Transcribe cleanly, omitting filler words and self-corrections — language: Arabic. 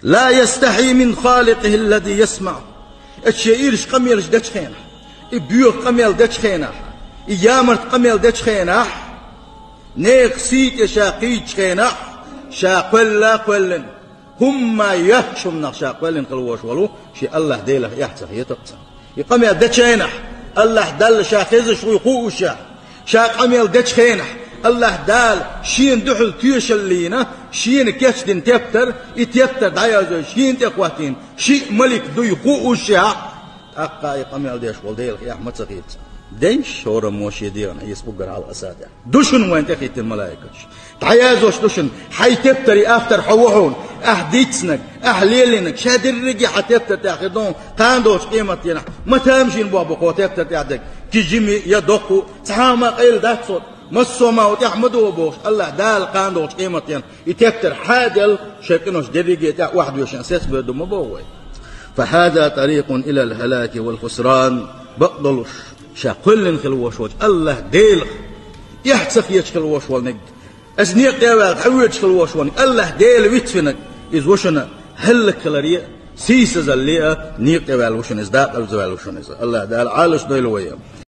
لا يستحي من خالقه الذي يسمع الشيء قميل دش خينا بيوت قميل دش خينا يامرت قميل دش خينا نيق سيك شاقيج خينا شاقل قلن هم يحشم نخشاق قلن قلوش ولو شي الله ديله يحتخ يتقصى يقميل دش خينا الله دل شاخيزش ويقوش شاق قميل دش خينا الله دال شين دحل تيش اللينا شين كشدن تبتر يتبتر دايا شين تقواتين شي ملك دو يقوش أقا يقميل ديش والديل يا أحمد سقيت ديش شورا موشي ديغن يسبقر على الأساتع دوشن وين تخيت الملائكة تعيازوش دوشن حي تبتري أفتر حوحون أهديتسنك أهليلينك شادر رجي حتبتر تاخدون قاندوش قيمة ينح ما تامشين بابو قوة تبتر تاخدك كجيمي يدقو تحاما قيل داكسوت مسوما وتحمدوا بوش الله دال قاندوش قيمة يتبتر حادل شاكنوش درجي تا 21 سيس بدو مبوي فهذا طريق إلى الهلاك والخسران بقدلوش شاقلن خلوش وش الله ديل يحتسف يشخلوش ونق أزنيق يا حويج خلوش ونق الله ديل ويتفنك إذ وشنا هلك كلاريا سيس زليا نيق يا وشن إزداق الزوال وشن الله دال عالش ديل ويا